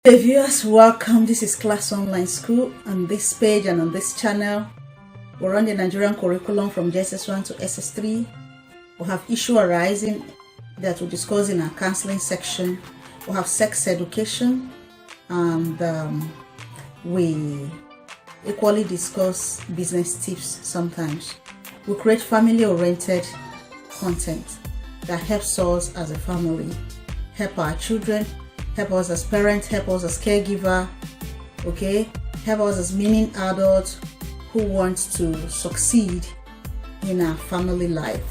Hey viewers, welcome. This is Class Online School. On this page and on this channel, we run the Nigerian curriculum from JSS1 to SS3. We have issue arising that we'll discuss in our counseling section. We have sex education, and we equally discuss business tips sometimes. We create family-oriented content that helps us as a family, help our children, help us as parents, help us as caregiver, okay? Help us as meaning adults who want to succeed in our family life.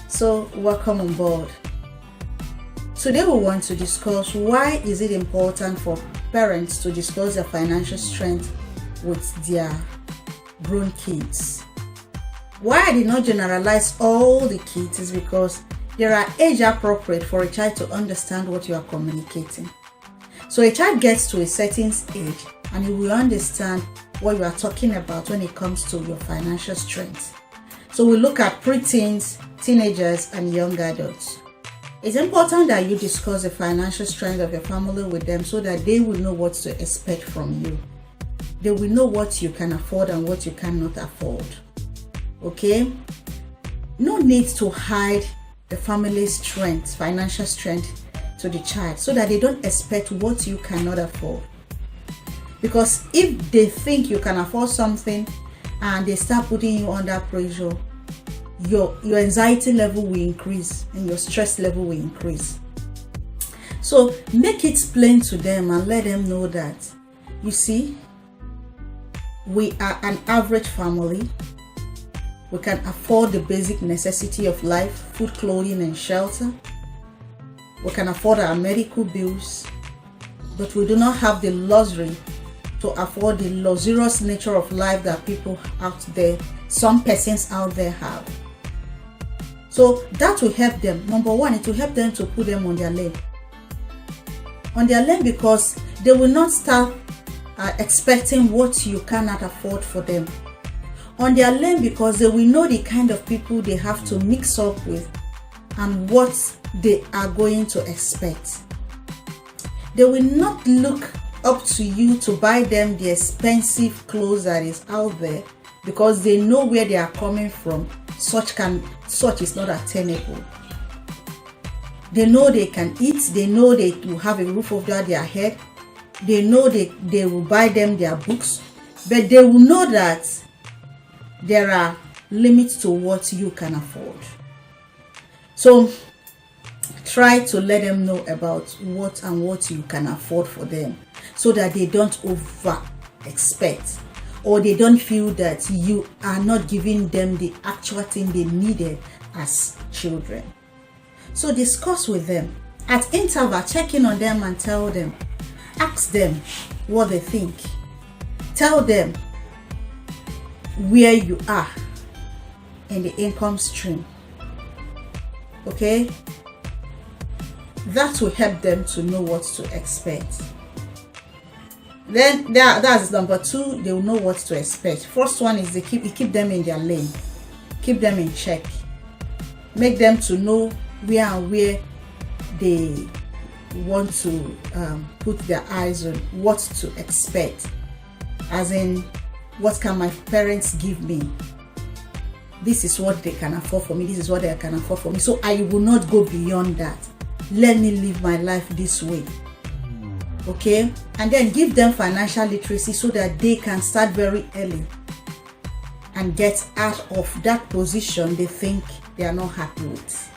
So welcome on board. Today we want to discuss why is it important for parents to discuss their financial strength with their grown kids. Why I did not generalize all the kids is because they are age appropriate for a child to understand what you are communicating. So a child gets to a certain age and he will understand what you are talking about when it comes to your financial strength. So we look at preteens, teenagers, and young adults. It's important that you discuss the financial strength of your family with them so that they will know what to expect from you. They will know what you can afford and what you cannot afford. Okay? No need to hide the family's strength, financial strength to the child so that they don't expect what you cannot afford. Because if they think you can afford something and they start putting you under pressure, your anxiety level will increase and your stress level will increase. So make it plain to them and let them know that, you see, we are an average family. We can afford the basic necessity of life, food, clothing, and shelter. We can afford our medical bills, but we do not have the luxury to afford the luxurious nature of life that people out there, some persons out there have. So that will help them. Number one, it will help them to put them on their lane. On their lane because they will not start expecting what you cannot afford for them. On their lane because they will know the kind of people they have to mix up with and what they are going to expect. They will not look up to you to buy them the expensive clothes that is out there because they know where they are coming from. Such is not attainable. They know they can eat, they know they will have a roof over their head, they know they will buy them their books, but they will know that there are limits to what you can afford. So try to let them know about what you can afford for them so that they don't over expect or they don't feel that you are not giving them the actual thing they needed as children. So discuss with them. At interval, check in on them and tell them. Ask them what they think. Tell them where you are in the income stream. Okay? That will help them to know what to expect. Then that's number two, they will know what to expect. First one is keep them in their lane. Keep them in check. Make them to know where they want to put their eyes on, what to expect. As in, what can my parents give me? This is what they can afford for me. This is what they can afford for me. So I will not go beyond that. Let me live my life this way. Okay? And then give them financial literacy so that they can start very early and get out of that position they think they are not happy with.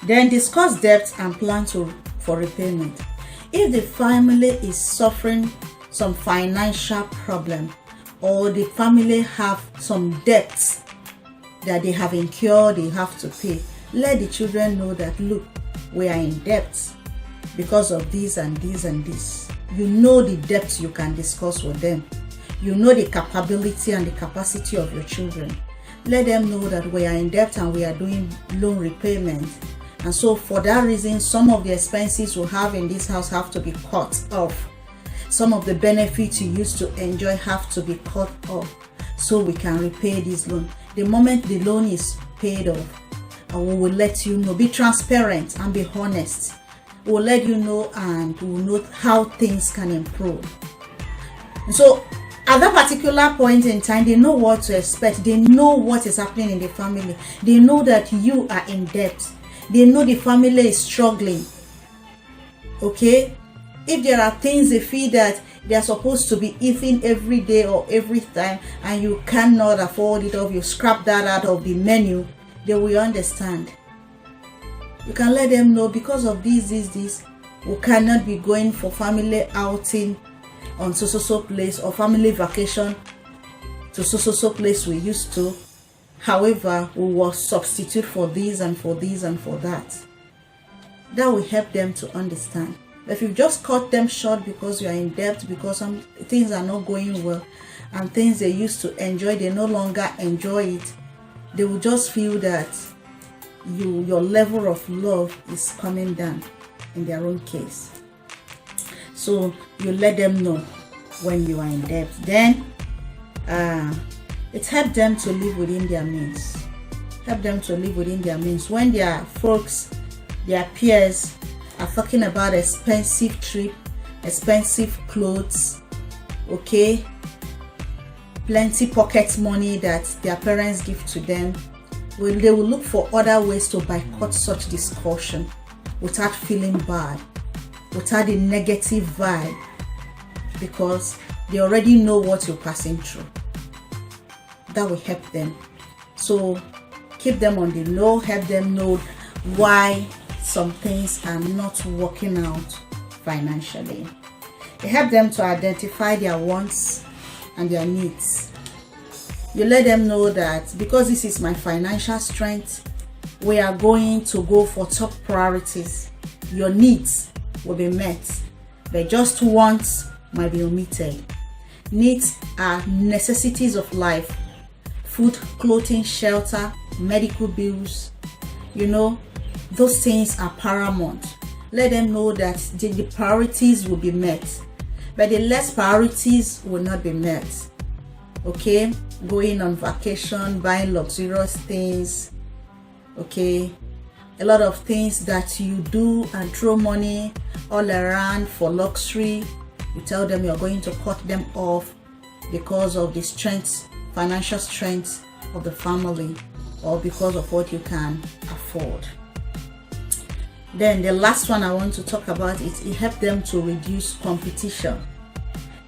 Then discuss debt and plan for repayment. If the family is suffering some financial problem, or the family have some debts that they have incurred, they have to pay, let the children know that, look, we are in debt because of this and this and this. You know the debts you can discuss with them. You know the capability and the capacity of your children. Let them know that we are in debt and we are doing loan repayment. And so for that reason, some of the expenses we have in this house have to be cut off. Some of the benefits you used to enjoy have to be cut off so we can repay this loan. The moment the loan is paid off, we will let you know. Be transparent and be honest. will let you know and will know how things can improve. And so at that particular point in time, they know what to expect. They know what is happening in the family. They know that you are in debt. They know the family is struggling. Okay? If there are things they feel that they are supposed to be eating every day or every time and you cannot afford it, or you scrap that out of the menu, they will understand. You can let them know, because of this, we cannot be going for family outing on so place, or family vacation to so place we used to. However, we will substitute for this and for this and for that. That will help them to understand. If you just cut them short because you are in debt, because some things are not going well, and things they used to enjoy, they no longer enjoy it, they will just feel that your level of love is coming down in their own case. So you let them know when you are in debt. Then it helps them to live within their means. Help them to live within their means. When their folks, their peers are talking about expensive trip, expensive clothes, okay, plenty pocket money that their parents give to them, well, they will look for other ways to boycott such discussion without feeling bad, without a negative vibe, because they already know what you're passing through. That will help them. So keep them on the low, help them know why some things are not working out financially. It helps them to identify their wants and their needs. You let them know that because this is my financial strength, we are going to go for top priorities. Your needs will be met, but just wants might be omitted. Needs are necessities of life: food, clothing, shelter, medical bills. You know, those things are paramount. Let them know that the priorities will be met, but the less priorities will not be met. Okay, going on vacation, buying luxurious things, okay, a lot of things that you do and throw money all around for luxury. You tell them you're going to cut them off because of the strength, financial strength of the family, or because of what you can afford. Then the last one I want to talk about is it helps them to reduce competition.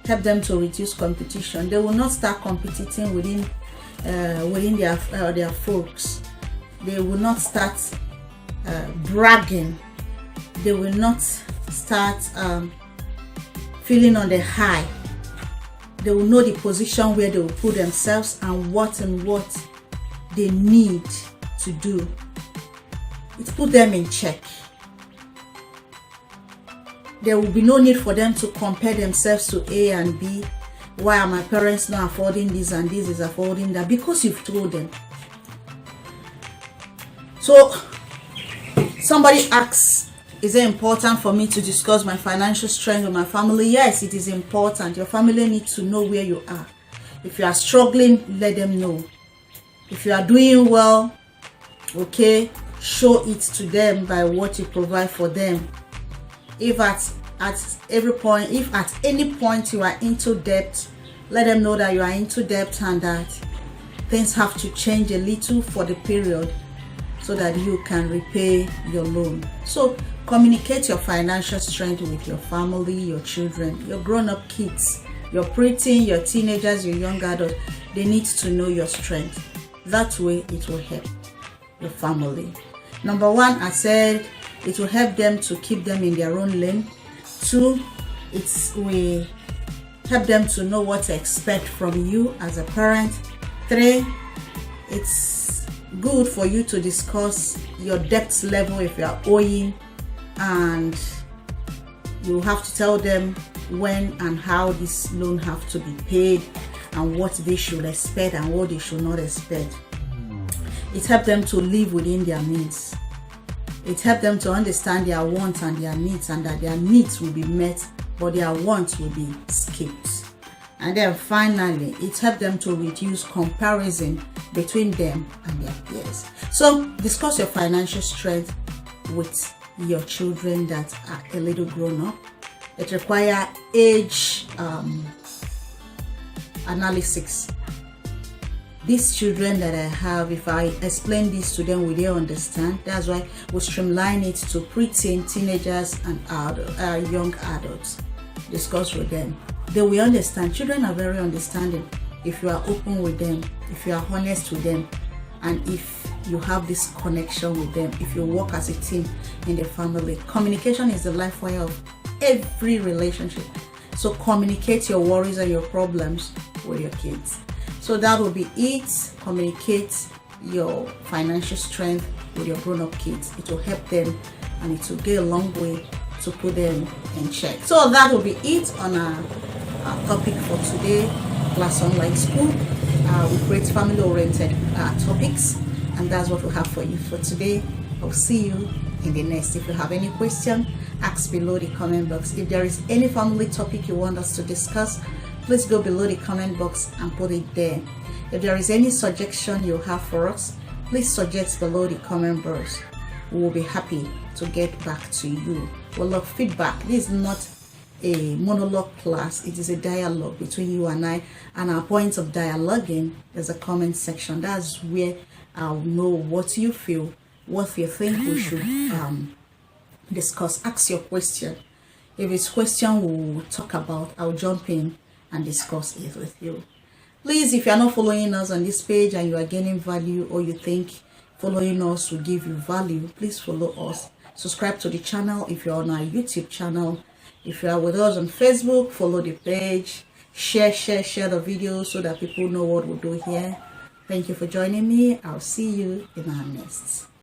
Help them to reduce competition. They will not start competing within their folks. They will not start bragging. They will not start feeling on the high. They will know the position where they will put themselves and what they need to do. It put them in check. There will be no need for them to compare themselves to A and B. Why are my parents not affording this and this is affording that? Because you've told them. So somebody asks, is it important for me to discuss my financial strength with my family? Yes, it is important. Your family needs to know where you are. If you are struggling, let them know. If you are doing well, okay, show it to them by what you provide for them. If at any point you are into debt, let them know that you are into debt and that things have to change a little for the period so that you can repay your loan. So communicate your financial strength with your family, your children, your grown-up kids, your preteen, your teenagers, your young adults. They need to know your strength. That way it will help your family. Number one, I said it will help them to keep them in their own lane. 2, it will help them to know what to expect from you as a parent. 3, it's good for you to discuss your debt level if you are owing, and you have to tell them when and how this loan have to be paid and what they should expect and what they should not expect. It helps them to live within their means. It helps them to understand their wants and their needs, and that their needs will be met, but their wants will be skipped. And then finally, it helps them to reduce comparison between them and their peers. So discuss your financial strength with your children that are a little grown up. It requires age analysis. These children that I have, if I explain this to them, will they understand? That's why we streamline it to preteen, teenagers, and young adults. Discuss with them. They will understand. Children are very understanding if you are open with them, if you are honest with them, and if you have this connection with them, if you work as a team in the family. Communication is the life wire of every relationship. So communicate your worries and your problems with your kids. So that will be it. Communicate your financial strength with your grown-up kids. It will help them and it will go a long way to put them in check. So that will be it on our topic for today, Class Online School. We create family-oriented topics, and that's what we have for you for today. I'll see you in the next. If you have any question, ask below the comment box. If there is any family topic you want us to discuss, please go below the comment box and put it there. If there is any suggestion you have for us, please suggest below the comment box. We will be happy to get back to you. We love feedback. This is not a monologue class. It is a dialogue between you and I, and our point of dialoguing is a comment section. That's where I'll know what you feel, what you think we should discuss. Ask your question. If it's question we'll talk about, I'll jump in and discuss it with you. Please, if you are not following us on this page and you are gaining value, or you think following us will give you value, please follow us. Subscribe to the channel if you're on our YouTube channel. If you are with us on Facebook, follow the page. Share the video so that people know what we do here. Thank you for joining me. I'll see you in our next.